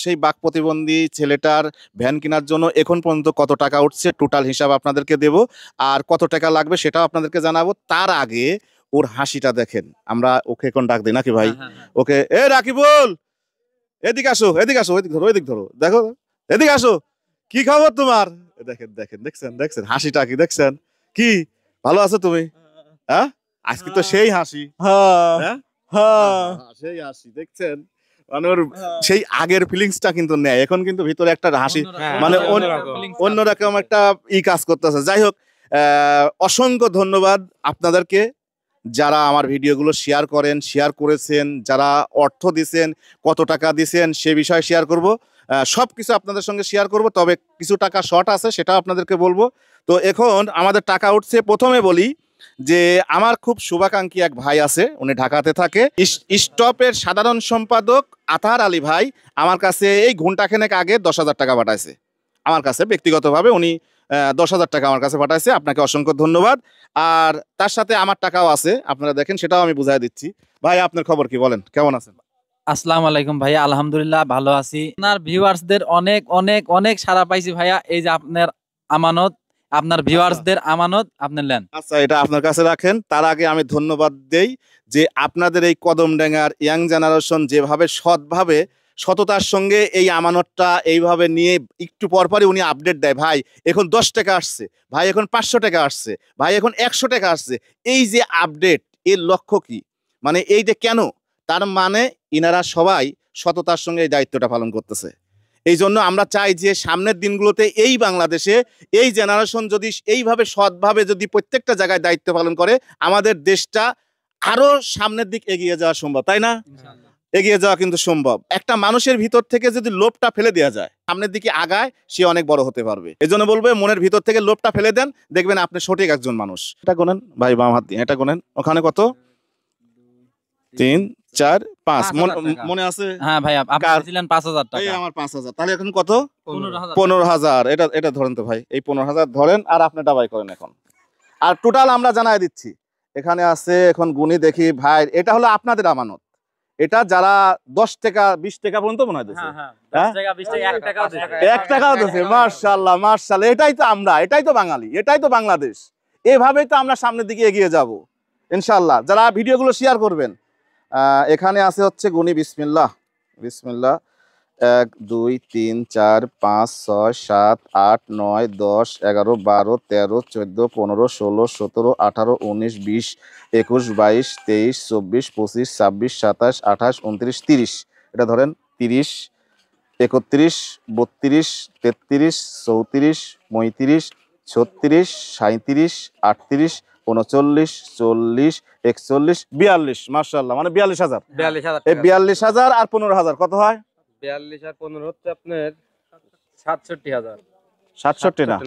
সেই বাক প্রতিবন্ধী ছেলেটার ভ্যান কেনার জন্য এখন পর্যন্ত কত টাকা উঠছে টোটাল হিসাব আপনাদেরকে দেব, আর কত টাকা লাগবে সেটাও আপনাদেরকে জানাবো। তার আগে ওর হাসিটা দেখেন, আমরা ওকে এখন ডাক দিই নাকি ভাই? ওকে, এ রাকিবুল, এদিকে আসো, এদিকে আসো, ওইদিক ধরো, ওইদিক ধরো, দেখো, এদিকে আসো, কি খবর তোমার? দেখেন দেখেন, দেখছেন দেখছেন হাসিটা কি দেখছেন? কি ভালো আছো তুমি? হ্যাঁ, আজকে তো সেই হাসি, হ্যাঁ সেই হাসি দেখছেন, মানে ওর সেই আগের ফিলিংসটা কিন্তু নেই এখন, কিন্তু ভিতরে একটা হাসি, মানে অন্যরকম একটা কাজ করতেছে। যাই হোক, অসংখ্য ধন্যবাদ আপনাদেরকে যারা আমার ভিডিওগুলো শেয়ার করেন, শেয়ার করেছেন, যারা অর্থ দিছেন, কত টাকা দিছেন সে বিষয়ে শেয়ার করব, সব কিছু আপনাদের সঙ্গে শেয়ার করব। তবে কিছু টাকা শর্ট আছে সেটা আপনাদেরকে বলবো। তো এখন আমাদের টাকা উঠছে, প্রথমে বলি যে আমার খুব শুভাকাঙ্ক্ষী এক ভাই আছে, উনি ঢাকাতে থাকে, স্টপের সাধারণ সম্পাদক আতাহার আলী ভাই আমার কাছে এই ঘন্টাখানেক আগে 10,000 টাকা পাঠাইছে আমার কাছে ব্যক্তিগতভাবে। উনি 10,000 টাকা আমার কাছে পাঠাইছে, আপনাকে অসংখ্য ধন্যবাদ। আর তার সাথে আমার টাকাও আছে, আপনারা দেখেন, সেটাও আমি বুঝাই দিচ্ছি। ভাই আপনার খবর কি, বলেন কেমন আছেন? আসসালামু আলাইকুম ভাইয়া, আলহামদুলিল্লাহ ভালো আছি। আপনার ভিউয়ার্সদের অনেক অনেক অনেক সাড়া পাইছি ভাইয়া। এই যে আপনার আমানত, আপনার ভিউয়ার্সদের আমানত আপনি নেন। আচ্ছা, এটা আপনার কাছে রাখেন। তার আগে আমি ধন্যবাদ দেই যে আপনাদের এই কদমডাঙ্গার ইয়াং জেনারেশন যেভাবে সৎভাবে সততার সঙ্গে এই আমানতটা এইভাবে নিয়ে একটু পরপরই উনি আপডেট দেয়, ভাই এখন 10 টাকা আসছে, ভাই এখন 500 টাকা আসছে, ভাই এখন 100 টাকা আসছে। এই যে আপডেট, এর লক্ষ্য কি, মানে এই যে কেন, তার মানে ইনারা সবাই সততার সঙ্গে এই দায়িত্বটা পালন করতেছে। এই জন্য আমরা চাই যে সামনের দিনগুলোতে এই বাংলাদেশে এই জেনারেশন যদি এইভাবে সৎভাবে যদি প্রত্যেকটা জায়গায় দায়িত্ব পালন করে, আমাদের দেশটা আরো সামনের দিক এগিয়ে যাওয়া সম্ভব, তাই না? এগিয়ে যাওয়া কিন্তু সম্ভব। একটা মানুষের ভিতর থেকে যদি লোভটা ফেলে দেওয়া যায়, সামনের দিকে আগায়, সে অনেক বড় হতে পারবে। এই জন্য বলবো, মনের ভিতর থেকে লোভটা ফেলে দেন, দেখবেন আপনি সঠিক একজন মানুষ। এটা গোনেন ভাই, বাম হাত দিয়ে এটা গোনেন, ওখানে কত, 3 4 5 মনে আছে? হ্যাঁ ভাই, আপনি দিলেন 5,000 টাকা, এই আমার 5,000, তাহলে এখন কত? 15,000। এটা ধরেন তো ভাই, এই 15,000 ধরেন, আর আপনি ডাবাই করেন এখন। আর টোটাল আমরা জানাই দিচ্ছি, এখানে আছে, এখন গুনি দেখি ভাই, এটা হলো আপনাদের আমানত। এটা যারা 10 টাকা 20 টাকা পর্যন্ত মনে হয় দিচ্ছে, 10 টাকা 20 টাকা 1 টাকাও দিচ্ছে, 1 টাকাও দিচ্ছে। মাশাআল্লাহ মাশাআল্লাহ, এটাই তো আমরা, এটাই তো বাঙালি, এটাই তো বাংলাদেশ। এভাবেই তো আমরা সামনের দিকে এগিয়ে যাব ইনশাআল্লাহ। যারা ভিডিওগুলো শেয়ার করবেন, এখানে আছে হচ্ছে গুনি, বিসমিল্লাহ বিসমিল্লাহ, 1 2 3 4 5 6 7 8 9 10 11 12 13 14 15 16 17 18 19 20 21 22 23 24 25 26 27 28 29 30। এটা ধরেন 30 31 32 33 34 35 36 37 38 39 40 41 42। মাশাআল্লাহ, মানে 42,000। এই 42,000 আর 15,000 কত হয়? 42 আর 15 হচ্ছে আপনার 67,000। 67 না,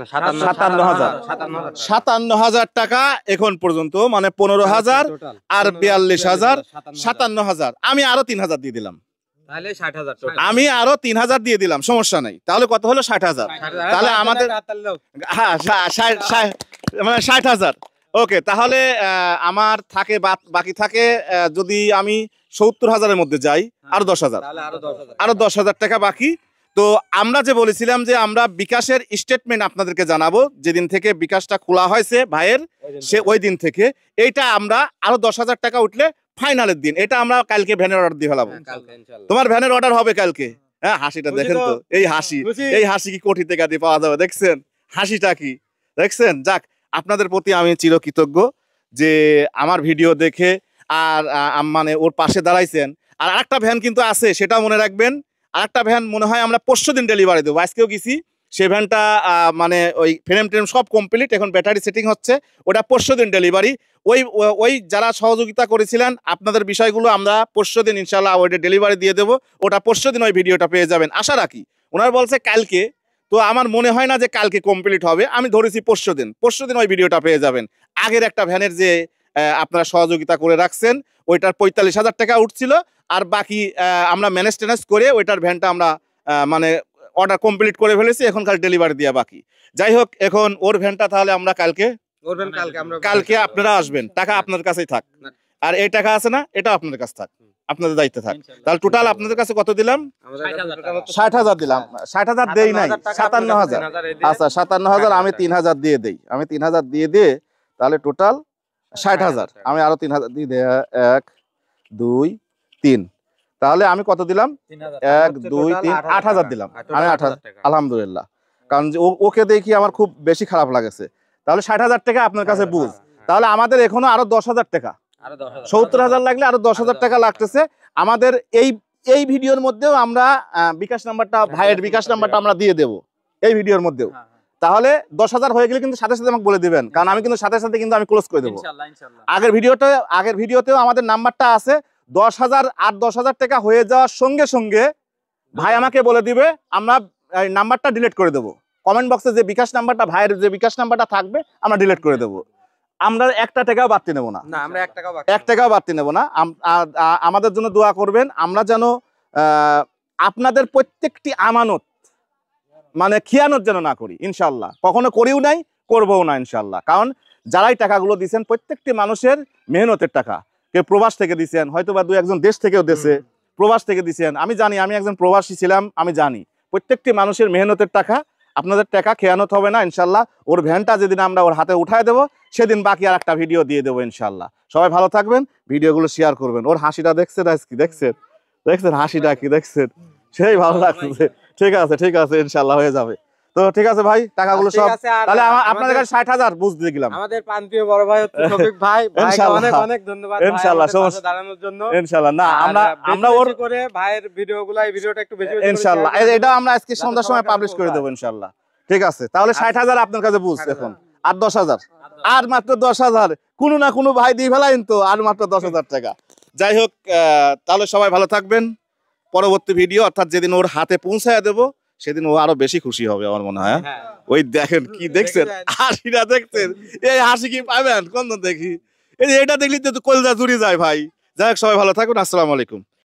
57,000 টাকা এখন পর্যন্ত, মানে 15,000 আর 42,000, 57,000। আমি আরো 3,000 দিয়ে দিলাম, তাহলে 60,000। আমি আরো 3,000 দিয়ে দিলাম, সমস্যা নাই। তাহলে কত হলো? 60,000। তাহলে আমাদের, হ্যাঁ, মানে 60,000। ওকে, তাহলে আমার থাকে, বাকি থাকে, যদি আমি 70,000-এর মধ্যে যাই, আরো 10,000, আরো 10,000 টাকা বাকি। তো আমরা যে বলেছিলাম যে আমরা বিকাশের স্টেটমেন্ট আপনাদেরকে জানাবো, যেদিন থেকে বিকাশটা খোলা হয়েছে ভাইয়ের, সে ওই দিন থেকে এইটা আমরা আরো 10,000 টাকা উঠলে ফাইনালের দিন, এটা আমরা কালকে ভ্যানের অর্ডার দিয়ে ফেলাবো। তোমার ভ্যানের অর্ডার হবে কালকে। হ্যাঁ, হাসিটা দেখেন তো, এই হাসি, এই হাসি কি কোটি টাকা দিয়ে পাওয়া যাবে? দেখছেন হাসিটা কি, দেখছেন? যাক, আপনাদের প্রতি আমি চিরকৃতজ্ঞ যে আমার ভিডিও দেখে আর মানে ওর পাশে দাঁড়াইছেন। আর আরেকটা ভ্যান কিন্তু আছে, সেটা মনে রাখবেন। আরেকটা ভ্যান মনে হয় আমরা পরশু দিন ডেলিভারি দেবো, আজকেও গেছি। সেই ভ্যানটা মানে ওই ফ্রেম ট্রেম সব কমপ্লিট, এখন ব্যাটারি সেটিং হচ্ছে, ওটা পরশু দিন ডেলিভারি। ওই যারা সহযোগিতা করেছিলেন, আপনাদের বিষয়গুলো আমরা পরশু দিন ইনশাল্লাহ ওইটা ডেলিভারি দিয়ে দেবো। ওটা পরশু দিন ওই ভিডিওটা পেয়ে যাবেন, আশা রাখি। ওনারা বলছে কালকে, তো আমার মনে হয় না যে কালকে কমপ্লিট হবে, আমি ধরেছি পরশু দিন ওই ভিডিওটা পেয়ে যাবেন। আগের একটা ভ্যানের যে আপনারা সহযোগিতা করে রাখছেন, ওইটার 45,000 টাকা উঠছিল, আর বাকি আমরা ম্যানেজ ট্যানেজ করে ওইটার ভ্যানটা আমরা মানে অর্ডার কমপ্লিট করে ফেলেছি, এখন কাল ডেলিভারি দেওয়া বাকি। যাই হোক, এখন ওর ভ্যানটা তাহলে আমরা কালকে আপনারা আসবেন, টাকা আপনার কাছেই থাক, আর এই টাকা আছে না, এটা আপনাদের কাছে থাক। আপনাদের দায়িত্বে থাক। তাহলে টোটাল আপনাদের কাছে কত দিলাম? 60,000 দিলাম। 60,000 দেই নাই, 57,000। আচ্ছা 57,000 আমি 3,000 দিয়ে দেই। আমি 3,000 দিয়ে তাহলে টোটাল 60,000। আমি আরো 3,000 দিয়ে দেই। 1 2 3, তাহলে আমি কত দিলাম? 1 2 3 8,000 দিলাম। আমি 8,000, আলহামদুলিল্লাহ। কারণ ওকে দেখি আমার খুব বেশি খারাপ লাগেছে। তাহলে 60,000 টাকা আপনার কাছে বুঝ। তাহলে আমাদের এখনো আরো 10,000 টাকা, 70,000 লাগলে আরো 10,000 টাকা লাগতেছে আমাদের। এই ভিডিওর মধ্যেও আমরা বিকাশ নাম্বারটা, ভাইয়ের বিকাশ নাম্বারটা আমরা দিয়ে দেব এই ভিডিওর মধ্যেও। তাহলে 10,000 হয়ে গেলে কিন্তু সাথে সাথে আমাকে বলে দিবেন, কারণ আমি কিন্তু সাথে সাথে কিন্তু আমি ক্লোজ করে দেবো। আগের ভিডিওতেও আমাদের নাম্বারটা আছে। 10,000 আর 10,000 টাকা হয়ে যাওয়ার সঙ্গে সঙ্গে ভাই আমাকে বলে দিবে, আমরা এই নাম্বারটা ডিলিট করে দেবো। কমেন্ট বক্সে যে বিকাশ নাম্বারটা, ভাইয়ের যে বিকাশ নাম্বারটা থাকবে আমরা ডিলিট করে দেবো। আমরা 1 টাকাও বাড়তি নেবো না, আমরা 1 টাকাও বাড়তি নেবো না। আমাদের জন্য দোয়া করবেন, আমরা যেন আপনাদের প্রত্যেকটি আমানত মানে খিয়ানত যেন না করি ইনশাল্লাহ। কখনো করিও নাই, করবও না ইনশাল্লাহ। কারণ যারাই টাকাগুলো দিচ্ছেন প্রত্যেকটি মানুষের মেহনতের টাকা। কেউ প্রবাস থেকে দিচ্ছেন, হয়তো বা 2-1 দেশ থেকেও দেশে প্রবাস থেকে দিচ্ছেন। আমি জানি, আমি একজন প্রবাসী ছিলাম, আমি জানি প্রত্যেকটি মানুষের মেহনতের টাকা। আপনাদের টাকা খেয়ানত হবে না ইনশাল্লাহ। ওর ভ্যানটা যেদিন আমরা ওর হাতে উঠায় দেবো সেদিন বাকি আর একটা ভিডিও দিয়ে দেবো ইনশাল্লাহ। সবাই ভালো থাকবেন, ভিডিওগুলো শেয়ার করবেন। ওর হাসিটা দেখছেন আজকে, দেখছেন হাসিটা কি দেখছেন, সেই ভালো লাগছে। ঠিক আছে ইনশাল্লাহ হয়ে যাবে। তো ঠিক আছে ভাই, টাকাগুলো সব তাহলে আপনাদের কাছে 60,000 বুঝতে গেলাম। আমাদের প্রান্তীয় বড় ভাই হচ্ছে শফিক ভাই, ভাইকে অনেক অনেক ধন্যবাদ ইনশাআল্লাহ দাঁড়ানোর জন্য। ইনশাআল্লাহ না আমরা ওর করে ভাইয়ের ভিডিওগুলো, এই ভিডিওটা একটু বেশি ইনশাআল্লাহ এটা আমরা আজকে সন্ধ্যার সময় পাবলিশ করে দেব ইনশাআল্লাহ। ঠিক আছে, তাহলে 60,000 আপনার কাছে বুঝ। এখন আর 10,000, আর মাত্র 10,000 কোনো না কোনো ভাই দিয়ে ফেলাইন তো, আর মাত্র 10,000 টাকা। যাই হোক, তাহলে সবাই ভালো থাকবেন। পরবর্তী ভিডিও অর্থাৎ যেদিন ওর হাতে পৌঁছায় দেবো সেদিন ও আরো বেশি খুশি হবে আমার মনে হয়। ওই দেখেন কি দেখছেন, হাসিটা দেখছেন, এই হাসি কি পাবেন কোন দেখি, এই এটা দেখলি তো কলজা জুড়ে যায় ভাই। যাই হোক, সবাই ভালো থাকুন, আসসালামু আলাইকুম।